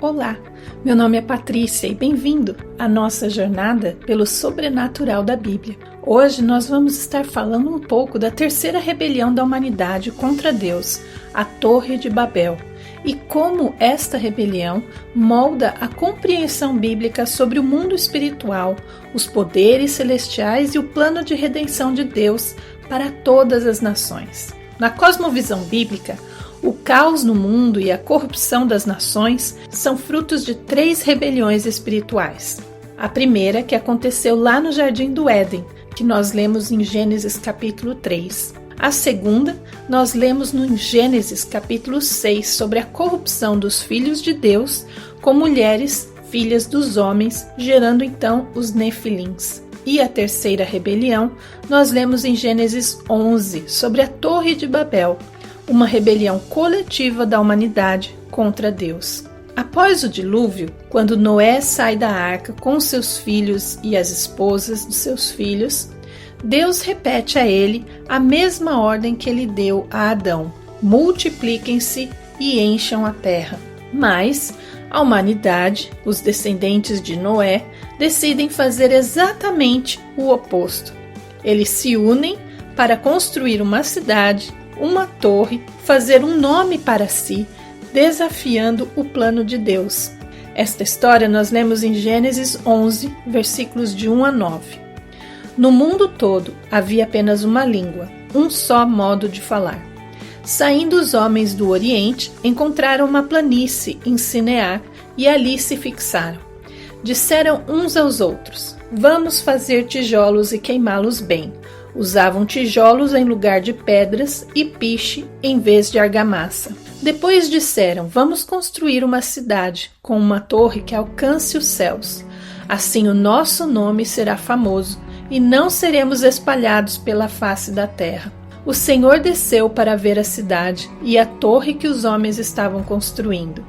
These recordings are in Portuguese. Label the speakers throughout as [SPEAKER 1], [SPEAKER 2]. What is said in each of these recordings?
[SPEAKER 1] Olá, meu nome é Patrícia e bem-vindo à nossa jornada pelo sobrenatural da Bíblia. Hoje nós vamos estar falando um pouco da terceira rebelião da humanidade contra Deus, a Torre de Babel, e como esta rebelião molda a compreensão bíblica sobre o mundo espiritual, os poderes celestiais e o plano de redenção de Deus para todas as nações. Na cosmovisão bíblica, o caos no mundo e a corrupção das nações são frutos de 3 rebeliões espirituais. A primeira, que aconteceu lá no Jardim do Éden, que nós lemos em Gênesis capítulo 3. A segunda, nós lemos no Gênesis capítulo 6 sobre a corrupção dos filhos de Deus com mulheres, filhas dos homens, gerando então os Nefilins. E a terceira rebelião, nós lemos em Gênesis 11 sobre a Torre de Babel, uma rebelião coletiva da humanidade contra Deus. Após o dilúvio, quando Noé sai da arca com seus filhos e as esposas dos seus filhos, Deus repete a ele a mesma ordem que ele deu a Adão: multipliquem-se e encham a terra. Mas a humanidade, os descendentes de Noé, decidem fazer exatamente o oposto. Eles se unem para construir uma cidade, uma torre, fazer um nome para si, desafiando o plano de Deus. Esta história nós lemos em Gênesis 11, versículos de 1 a 9. No mundo todo havia apenas uma língua, um só modo de falar. Saindo os homens do Oriente, encontraram uma planície em Sinear e ali se fixaram. Disseram uns aos outros: vamos fazer tijolos e queimá-los bem. Usavam tijolos em lugar de pedras e piche em vez de argamassa. Depois disseram: vamos construir uma cidade com uma torre que alcance os céus. Assim o nosso nome será famoso e não seremos espalhados pela face da terra. O Senhor desceu para ver a cidade e a torre que os homens estavam construindo.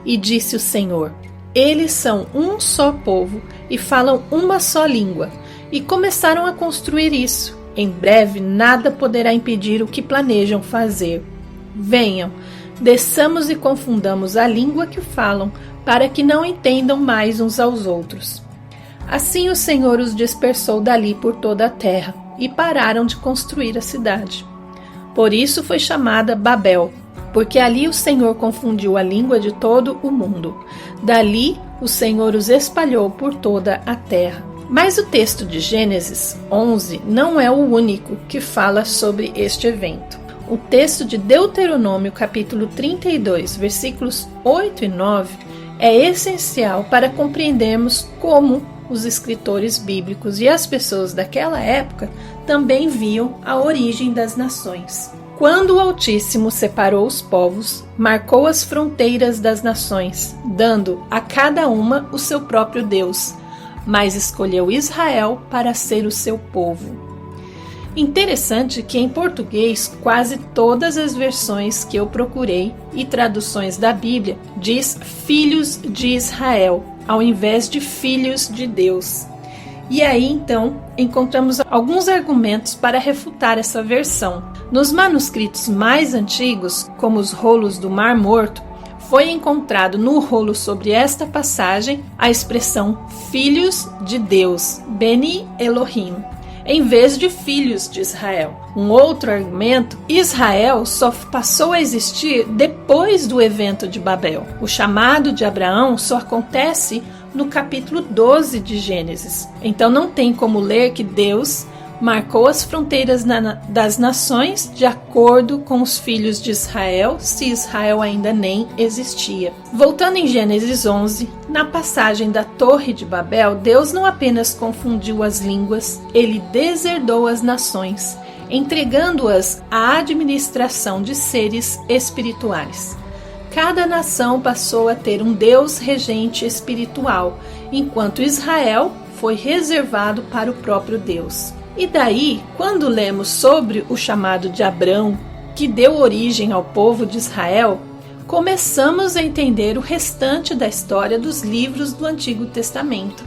[SPEAKER 1] E disse o Senhor: eles são um só povo e falam uma só língua. E começaram a construir isso. Em breve nada poderá impedir o que planejam fazer. Venham, desçamos e confundamos a língua que falam, para que não entendam mais uns aos outros. Assim o Senhor os dispersou dali por toda a terra, e pararam de construir a cidade. Por isso foi chamada Babel, porque ali o Senhor confundiu a língua de todo o mundo. Dali o Senhor os espalhou por toda a terra. Mas o texto de Gênesis 11 não é o único que fala sobre este evento. O texto de Deuteronômio capítulo 32, versículos 8 e 9, é essencial para compreendermos como os escritores bíblicos e as pessoas daquela época também viam a origem das nações. Quando o Altíssimo separou os povos, marcou as fronteiras das nações, dando a cada uma o seu próprio Deus, mas escolheu Israel para ser o seu povo. Interessante que em português quase todas as versões que eu procurei e traduções da Bíblia diz filhos de Israel, ao invés de filhos de Deus. E aí então encontramos alguns argumentos para refutar essa versão. Nos manuscritos mais antigos, como os rolos do Mar Morto, foi encontrado no rolo sobre esta passagem a expressão filhos de Deus, Beni Elohim, em vez de filhos de Israel. Um outro argumento: Israel só passou a existir depois do evento de Babel. O chamado de Abraão só acontece no capítulo 12 de Gênesis. Então não tem como ler que Deus marcou as fronteiras das nações de acordo com os filhos de Israel, se Israel ainda nem existia. Voltando em Gênesis 11, na passagem da Torre de Babel, Deus não apenas confundiu as línguas, ele deserdou as nações, entregando-as à administração de seres espirituais. Cada nação passou a ter um Deus regente espiritual, enquanto Israel foi reservado para o próprio Deus. E daí, quando lemos sobre o chamado de Abrão, que deu origem ao povo de Israel, começamos a entender o restante da história dos livros do Antigo Testamento.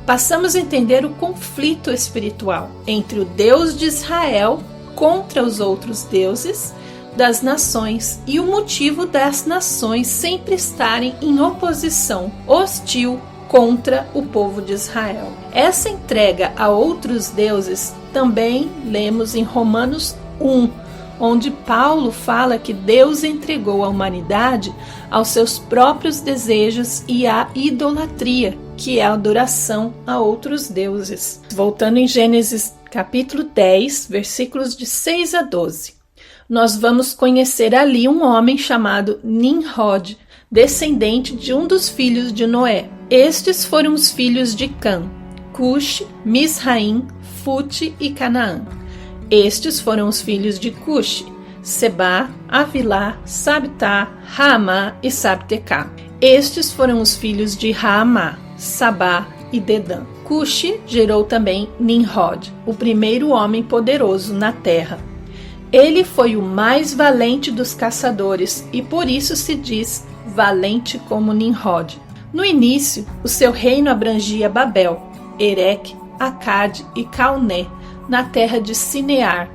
[SPEAKER 1] Passamos a entender o conflito espiritual entre o Deus de Israel contra os outros deuses, das nações e o motivo das nações sempre estarem em oposição hostil contra o povo de Israel. Essa entrega a outros deuses também lemos em Romanos 1, onde Paulo fala que Deus entregou a humanidade aos seus próprios desejos e à idolatria, que é a adoração a outros deuses. Voltando em Gênesis capítulo 10, versículos de 6 a 12. Nós vamos conhecer ali um homem chamado Nimrod, descendente de um dos filhos de Noé. Estes foram os filhos de Cã, Cush, Misraim, Fute e Canaã. Estes foram os filhos de Cush, Sebá, Avilá, Sabtá, Raamá e Sabtecá. Estes foram os filhos de Raamá, Sabá e Dedã. Cush gerou também Nimrod, o primeiro homem poderoso na terra. Ele foi o mais valente dos caçadores e por isso se diz valente como Nimrod. No início, o seu reino abrangia Babel, Ereque, Acade e Calné, na terra de Sinear.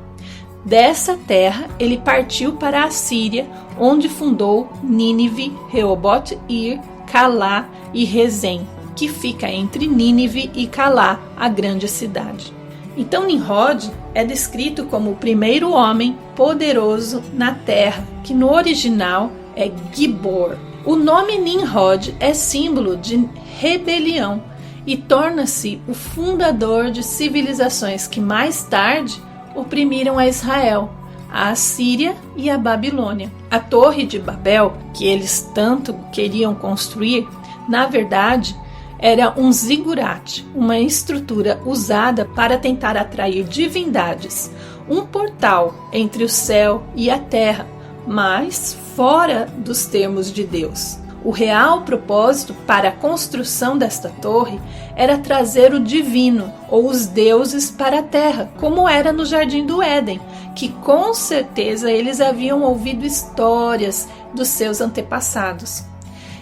[SPEAKER 1] Dessa terra, ele partiu para a Síria, onde fundou Nínive, Reobote-ir, Calá e Rezém, que fica entre Nínive e Calá, a grande cidade. Então Nimrod é descrito como o primeiro homem poderoso na terra, que no original é Gibor. O nome Nimrod é símbolo de rebelião e torna-se o fundador de civilizações que mais tarde oprimiram a Israel, a Assíria e a Babilônia. A Torre de Babel, que eles tanto queriam construir, na verdade, era um zigurate, uma estrutura usada para tentar atrair divindades, um portal entre o céu e a terra, mas fora dos termos de Deus. O real propósito para a construção desta torre era trazer o divino ou os deuses para a terra, como era no Jardim do Éden, que com certeza eles haviam ouvido histórias dos seus antepassados.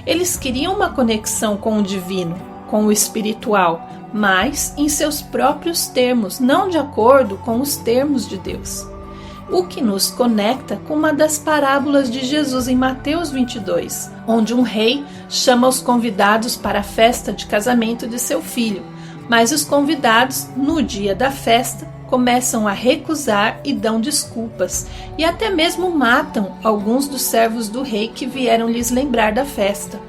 [SPEAKER 1] Eles queriam uma conexão com o divino, com o espiritual, mas em seus próprios termos, não de acordo com os termos de Deus. O que nos conecta com uma das parábolas de Jesus em Mateus 22, onde um rei chama os convidados para a festa de casamento de seu filho, mas os convidados, no dia da festa, começam a recusar e dão desculpas, e até mesmo matam alguns dos servos do rei que vieram lhes lembrar da festa.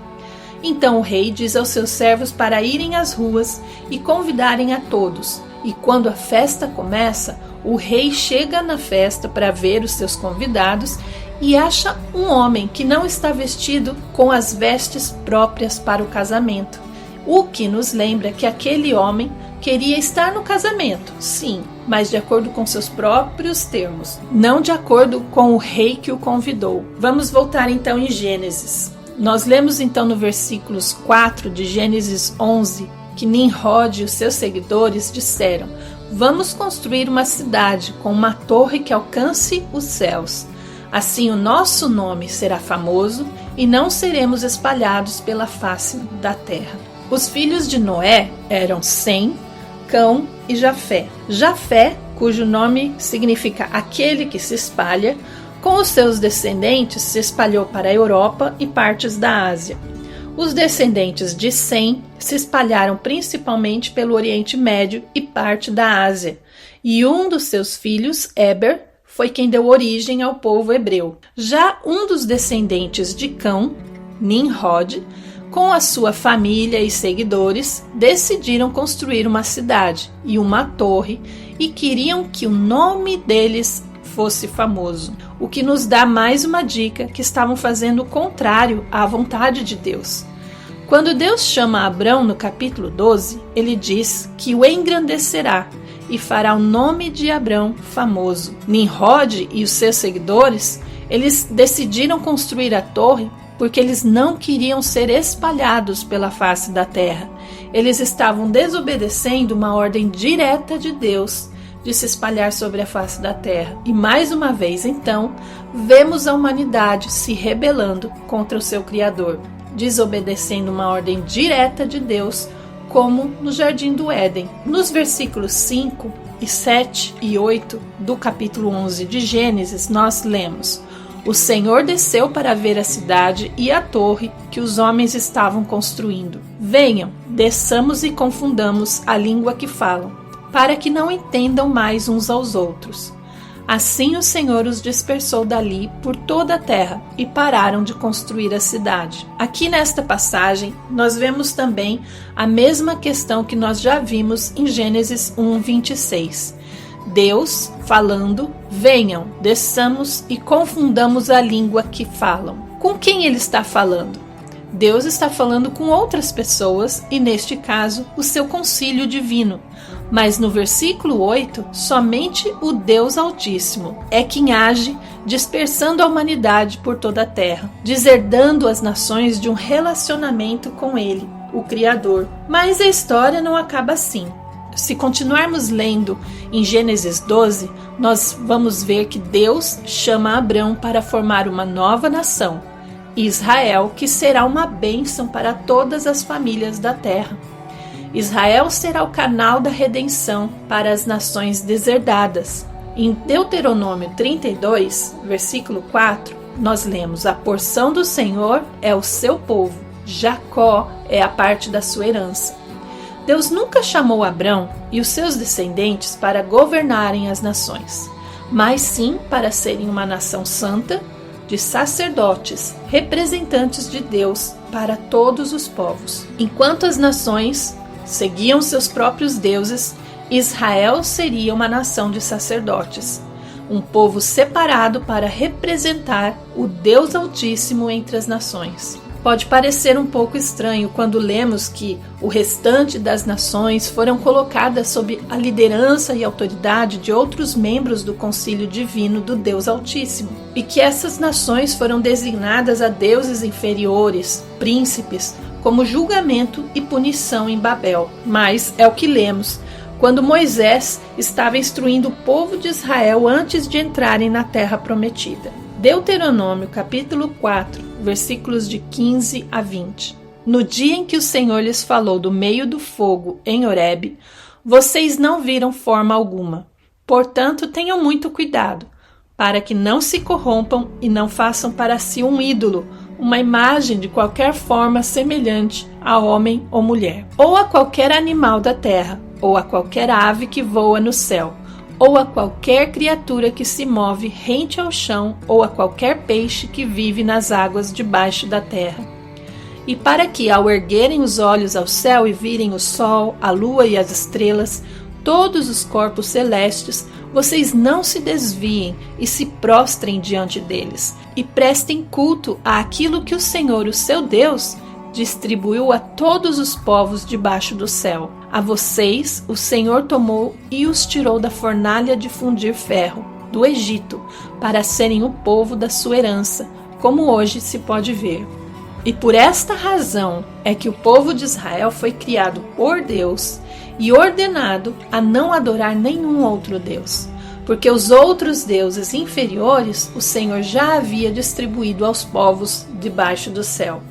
[SPEAKER 1] Então o rei diz aos seus servos para irem às ruas e convidarem a todos, e quando a festa começa, o rei chega na festa para ver os seus convidados e acha um homem que não está vestido com as vestes próprias para o casamento, o que nos lembra que aquele homem queria estar no casamento, sim, mas de acordo com seus próprios termos, não de acordo com o rei que o convidou. Vamos voltar então em Gênesis. Nós lemos então no versículos 4 de Gênesis 11 que Nimrod e os seus seguidores disseram: vamos construir uma cidade com uma torre que alcance os céus. Assim o nosso nome será famoso e não seremos espalhados pela face da terra. Os filhos de Noé eram Sem, Cão e Jafé. Jafé, cujo nome significa aquele que se espalha, com os seus descendentes se espalhou para a Europa e partes da Ásia. Os descendentes de Sem se espalharam principalmente pelo Oriente Médio e parte da Ásia, e um dos seus filhos, Éber, foi quem deu origem ao povo hebreu. Já um dos descendentes de Cão, Nimrod, com a sua família e seguidores, decidiram construir uma cidade e uma torre e queriam que o nome deles fosse famoso, o que nos dá mais uma dica que estavam fazendo o contrário à vontade de Deus. Quando Deus chama Abrão no capítulo 12, ele diz que o engrandecerá e fará o nome de Abrão famoso. Nimrod e os seus seguidores, eles decidiram construir a torre porque eles não queriam ser espalhados pela face da terra. Eles estavam desobedecendo uma ordem direta de Deus de se espalhar sobre a face da terra. E mais uma vez, então, vemos a humanidade se rebelando contra o seu Criador, desobedecendo uma ordem direta de Deus, como no Jardim do Éden. Nos versículos 5 7 e 8 do capítulo 11 de Gênesis, nós lemos: O Senhor desceu para ver a cidade e a torre que os homens estavam construindo. Venham, desçamos e confundamos a língua que falam, para que não entendam mais uns aos outros. Assim o Senhor os dispersou dali por toda a terra e pararam de construir a cidade. Aqui nesta passagem, nós vemos também a mesma questão que nós já vimos em Gênesis 1:26. Deus falando: venham, desçamos e confundamos a língua que falam. Com quem ele está falando? Deus está falando com outras pessoas e, neste caso, o seu concílio divino. Mas no versículo 8, somente o Deus Altíssimo é quem age, dispersando a humanidade por toda a terra, deserdando as nações de um relacionamento com ele, o Criador. Mas a história não acaba assim. Se continuarmos lendo em Gênesis 12, nós vamos ver que Deus chama Abrão para formar uma nova nação, Israel, que será uma bênção para todas as famílias da terra. Israel será o canal da redenção para as nações deserdadas. Em Deuteronômio 32, versículo 4, nós lemos: a porção do Senhor é o seu povo, Jacó é a parte da sua herança. Deus nunca chamou Abrão e os seus descendentes para governarem as nações, mas sim para serem uma nação santa, de sacerdotes, representantes de Deus para todos os povos. Enquanto as nações seguiam seus próprios deuses, Israel seria uma nação de sacerdotes, um povo separado para representar o Deus Altíssimo entre as nações. Pode parecer um pouco estranho quando lemos que o restante das nações foram colocadas sob a liderança e autoridade de outros membros do concílio divino do Deus Altíssimo, e que essas nações foram designadas a deuses inferiores, príncipes, como julgamento e punição em Babel. Mas é o que lemos quando Moisés estava instruindo o povo de Israel antes de entrarem na terra prometida. Deuteronômio capítulo 4, versículos de 15 a 20. No dia em que o Senhor lhes falou do meio do fogo em Horebe, vocês não viram forma alguma. Portanto, tenham muito cuidado, para que não se corrompam e não façam para si um ídolo, uma imagem de qualquer forma semelhante a homem ou mulher, ou a qualquer animal da terra, ou a qualquer ave que voa no céu, ou a qualquer criatura que se move rente ao chão, ou a qualquer peixe que vive nas águas debaixo da terra. E para que, ao erguerem os olhos ao céu e virem o sol, a lua e as estrelas, todos os corpos celestes, vocês não se desviem e se prostrem diante deles, e prestem culto àquilo que o Senhor, o seu Deus, distribuiu a todos os povos debaixo do céu. A vocês o Senhor tomou e os tirou da fornalha de fundir ferro, do Egito, para serem o povo da sua herança, como hoje se pode ver. E por esta razão é que o povo de Israel foi criado por Deus e ordenado a não adorar nenhum outro Deus, porque os outros deuses inferiores o Senhor já havia distribuído aos povos debaixo do céu.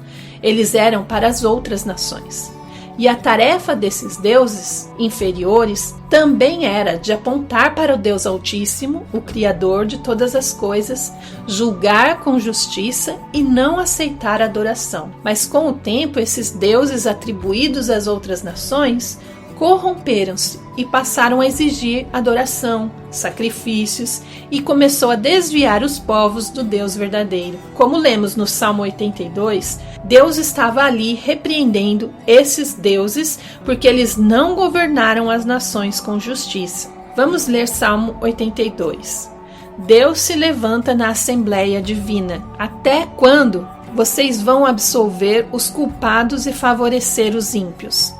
[SPEAKER 1] Eles eram para as outras nações. E a tarefa desses deuses inferiores também era de apontar para o Deus Altíssimo, o Criador de todas as coisas, julgar com justiça e não aceitar adoração. Mas com o tempo, esses deuses atribuídos às outras nações corromperam-se e passaram a exigir adoração, sacrifícios, e começou a desviar os povos do Deus verdadeiro. Como lemos no Salmo 82, Deus estava ali repreendendo esses deuses porque eles não governaram as nações com justiça. Vamos ler Salmo 82. Deus se levanta na Assembleia Divina. Até quando vocês vão absolver os culpados e favorecer os ímpios?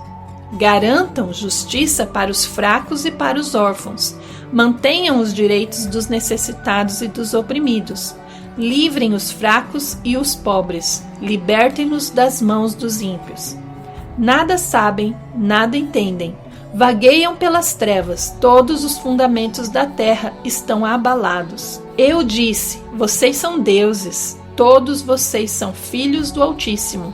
[SPEAKER 1] Garantam justiça para os fracos e para os órfãos. Mantenham os direitos dos necessitados e dos oprimidos. Livrem os fracos e os pobres. Libertem-nos das mãos dos ímpios. Nada sabem, nada entendem. Vagueiam pelas trevas. Todos os fundamentos da terra estão abalados. Eu disse: vocês são deuses. Todos vocês são filhos do Altíssimo.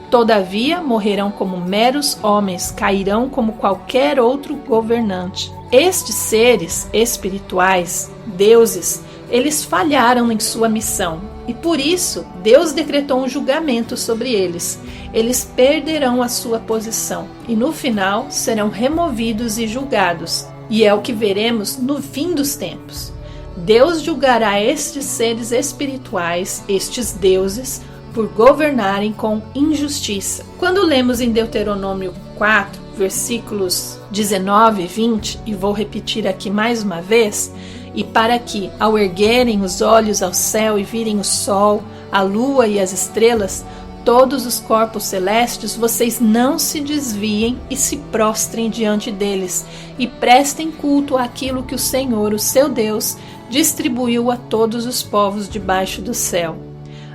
[SPEAKER 1] Todavia morrerão como meros homens, cairão como qualquer outro governante. Estes seres espirituais, deuses, eles falharam em sua missão e por isso Deus decretou um julgamento sobre eles. Eles perderão a sua posição e no final serão removidos e julgados. E é o que veremos no fim dos tempos. Deus julgará estes seres espirituais, estes deuses, por governarem com injustiça. Quando lemos em Deuteronômio 4, versículos 19 e 20, e vou repetir aqui mais uma vez, e para que, ao erguerem os olhos ao céu e virem o sol, a lua e as estrelas, todos os corpos celestes, vocês não se desviem e se prostrem diante deles, e prestem culto àquilo que o Senhor, o seu Deus, distribuiu a todos os povos debaixo do céu.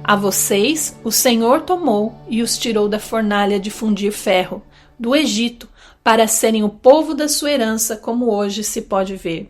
[SPEAKER 1] A vocês o Senhor tomou e os tirou da fornalha de fundir ferro, do Egito, para serem o povo da sua herança, como hoje se pode ver.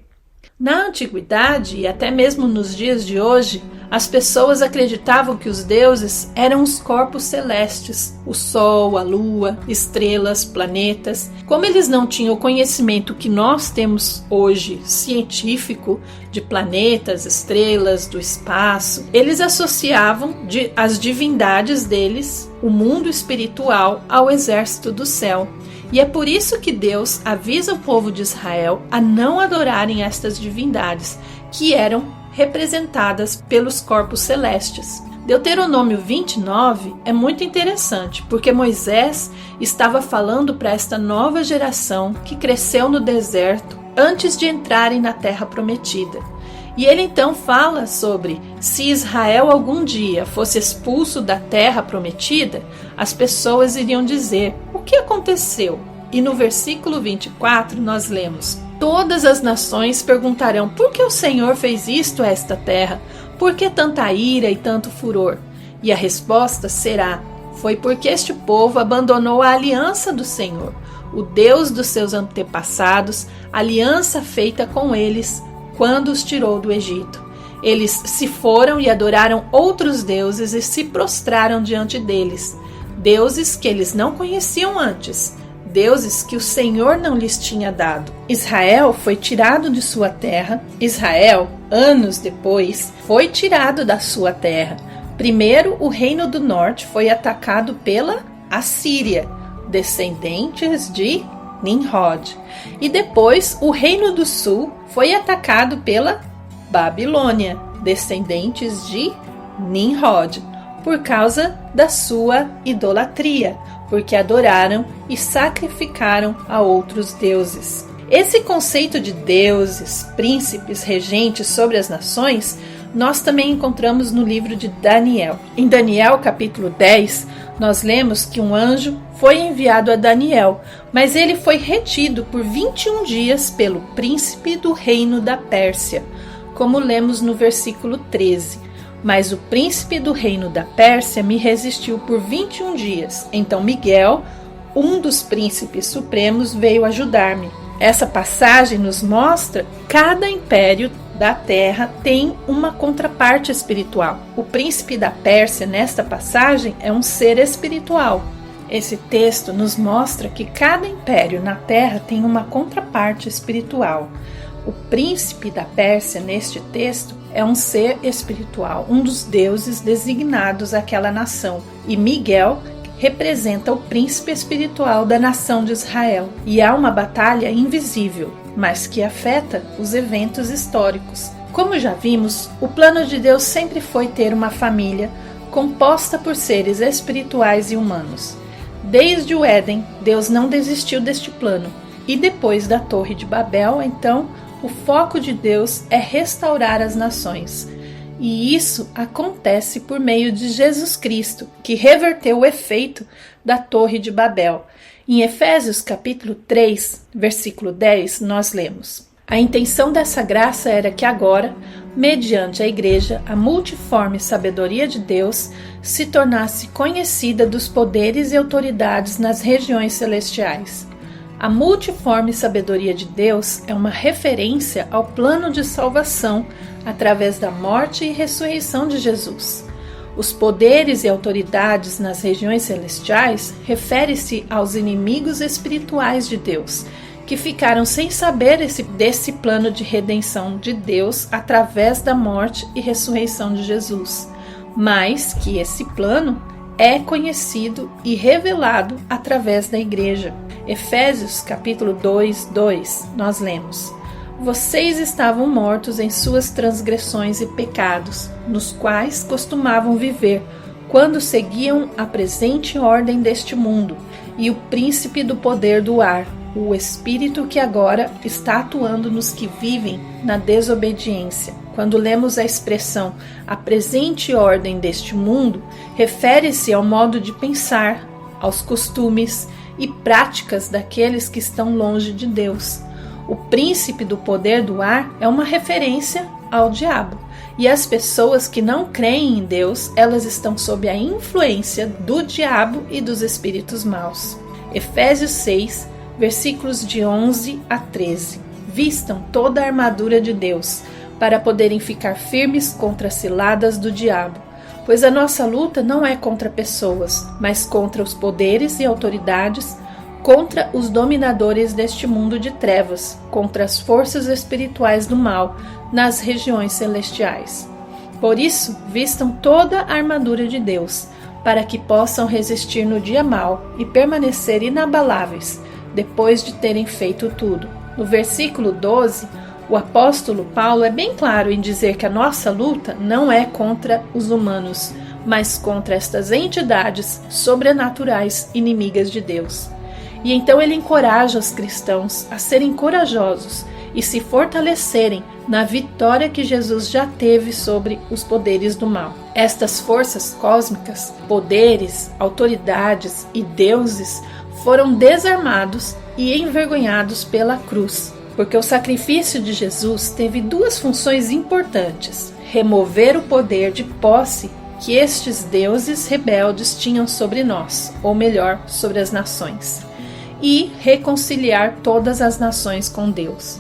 [SPEAKER 1] Na antiguidade e até mesmo nos dias de hoje, as pessoas acreditavam que os deuses eram os corpos celestes, o sol, a lua, estrelas, planetas. Como eles não tinham o conhecimento que nós temos hoje, científico, de planetas, estrelas, do espaço, eles associavam as divindades deles, o mundo espiritual, ao exército do céu. E é por isso que Deus avisa o povo de Israel a não adorarem estas divindades, que eram representadas pelos corpos celestes. Deuteronômio 29 é muito interessante, porque Moisés estava falando para esta nova geração que cresceu no deserto antes de entrarem na terra prometida. E ele então fala sobre se Israel algum dia fosse expulso da terra prometida, as pessoas iriam dizer: o que aconteceu? E no versículo 24 nós lemos: todas as nações perguntarão: por que o Senhor fez isto a esta terra? Por que tanta ira e tanto furor? E a resposta será: foi porque este povo abandonou a aliança do Senhor, o Deus dos seus antepassados, aliança feita com eles quando os tirou do Egito. Eles se foram e adoraram outros deuses e se prostraram diante deles, deuses que eles não conheciam antes, deuses que o Senhor não lhes tinha dado. Israel foi tirado de sua terra. Israel, anos depois, foi tirado da sua terra. Primeiro, o reino do norte foi atacado pela Assíria, descendentes de Nimrod. E depois, o reino do sul foi atacado pela Babilônia, descendentes de Nimrod, por causa da sua idolatria, porque adoraram e sacrificaram a outros deuses. Esse conceito de deuses, príncipes, regentes sobre as nações, nós também encontramos no livro de Daniel. Em Daniel, capítulo 10, nós lemos que um anjo foi enviado a Daniel, mas ele foi retido por 21 dias pelo príncipe do reino da Pérsia, como lemos no versículo 13. Mas o príncipe do reino da Pérsia me resistiu por 21 dias. Então Miguel, um dos príncipes supremos, veio ajudar-me. Essa passagem nos mostra que cada império da terra tem uma contraparte espiritual. O príncipe da Pérsia, nesta passagem, é um ser espiritual. Esse texto nos mostra que cada império na terra tem uma contraparte espiritual. O príncipe da Pérsia, neste texto, é um ser espiritual, um dos deuses designados àquela nação. E Miguel representa o príncipe espiritual da nação de Israel. E há uma batalha invisível, mas que afeta os eventos históricos. Como já vimos, o plano de Deus sempre foi ter uma família composta por seres espirituais e humanos. Desde o Éden, Deus não desistiu deste plano. E depois da Torre de Babel, então, o foco de Deus é restaurar as nações. E isso acontece por meio de Jesus Cristo, que reverteu o efeito da Torre de Babel. Em Efésios capítulo 3, versículo 10, nós lemos: a intenção dessa graça era que agora, mediante a Igreja, a multiforme sabedoria de Deus se tornasse conhecida dos poderes e autoridades nas regiões celestiais. A multiforme sabedoria de Deus é uma referência ao plano de salvação através da morte e ressurreição de Jesus. Os poderes e autoridades nas regiões celestiais refere-se aos inimigos espirituais de Deus, que ficaram sem saber desse plano de redenção de Deus através da morte e ressurreição de Jesus, mas que esse plano é conhecido e revelado através da igreja. Efésios capítulo 2:2, nós lemos: Vocês estavam mortos em suas transgressões e pecados, nos quais costumavam viver, quando seguiam a presente ordem deste mundo, e o príncipe do poder do ar, o espírito que agora está atuando nos que vivem na desobediência. Quando lemos a expressão a presente ordem deste mundo, refere-se ao modo de pensar, aos costumes e práticas daqueles que estão longe de Deus. O príncipe do poder do ar é uma referência ao diabo. E as pessoas que não creem em Deus, elas estão sob a influência do diabo e dos espíritos maus. Efésios 6, versículos de 11 a 13. Vistam toda a armadura de Deus, para poderem ficar firmes contra as ciladas do diabo. Pois a nossa luta não é contra pessoas, mas contra os poderes e autoridades, contra os dominadores deste mundo de trevas, contra as forças espirituais do mal nas regiões celestiais. Por isso, vistam toda a armadura de Deus, para que possam resistir no dia mau e permanecer inabaláveis, depois de terem feito tudo. No versículo 12, o apóstolo Paulo é bem claro em dizer que a nossa luta não é contra os humanos, mas contra estas entidades sobrenaturais inimigas de Deus. E então ele encoraja os cristãos a serem corajosos e se fortalecerem na vitória que Jesus já teve sobre os poderes do mal. Estas forças cósmicas, poderes, autoridades e deuses foram desarmados e envergonhados pela cruz, porque o sacrifício de Jesus teve duas funções importantes: remover o poder de posse que estes deuses rebeldes tinham sobre nós, ou melhor, sobre as nações, e reconciliar todas as nações com Deus.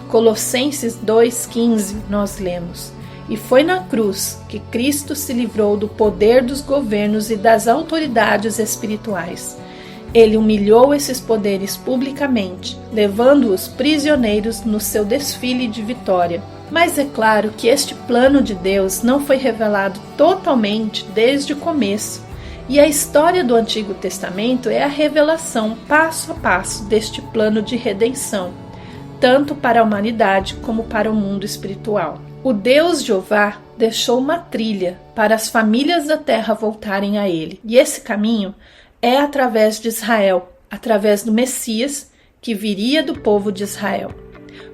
[SPEAKER 1] Colossenses 2,15 nós lemos: E foi na cruz que Cristo se livrou do poder dos governos e das autoridades espirituais. Ele humilhou esses poderes publicamente, levando-os prisioneiros no seu desfile de vitória. Mas é claro que este plano de Deus não foi revelado totalmente desde o começo, e a história do Antigo Testamento é a revelação passo a passo deste plano de redenção, tanto para a humanidade como para o mundo espiritual. O Deus Jeová deixou uma trilha para as famílias da terra voltarem a Ele, e esse caminho é através de Israel, através do Messias que viria do povo de Israel.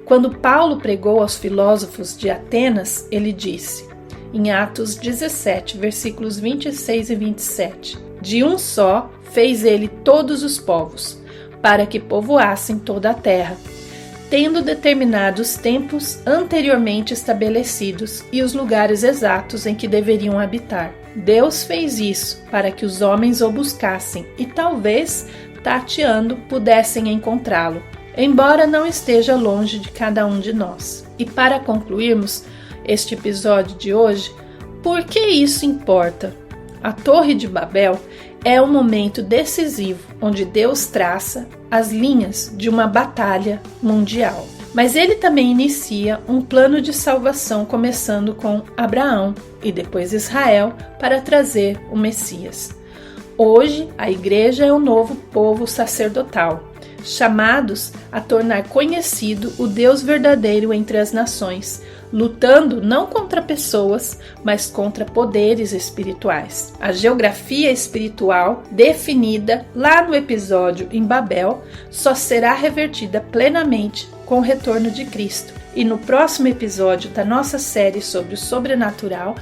[SPEAKER 1] Quando Paulo pregou aos filósofos de Atenas, ele disse, em Atos 17, versículos 26 e 27, De um só fez ele todos os povos, para que povoassem toda a terra, tendo determinados tempos anteriormente estabelecidos e os lugares exatos em que deveriam habitar. Deus fez isso para que os homens o buscassem e talvez, tateando, pudessem encontrá-lo, embora não esteja longe de cada um de nós. E para concluirmos este episódio de hoje, por que isso importa? A Torre de Babel é um momento decisivo onde Deus traça as linhas de uma batalha mundial. Mas ele também inicia um plano de salvação começando com Abraão e depois Israel para trazer o Messias. Hoje, a igreja é o novo povo sacerdotal, chamados a tornar conhecido o Deus verdadeiro entre as nações, lutando não contra pessoas, mas contra poderes espirituais. A geografia espiritual, definida lá no episódio em Babel, só será revertida plenamente com o retorno de Cristo. E no próximo episódio da nossa série sobre o sobrenatural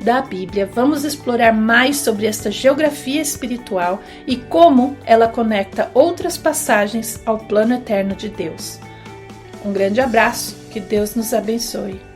[SPEAKER 1] da Bíblia, vamos explorar mais sobre esta geografia espiritual e como ela conecta outras passagens ao plano eterno de Deus. Um grande abraço, que Deus nos abençoe.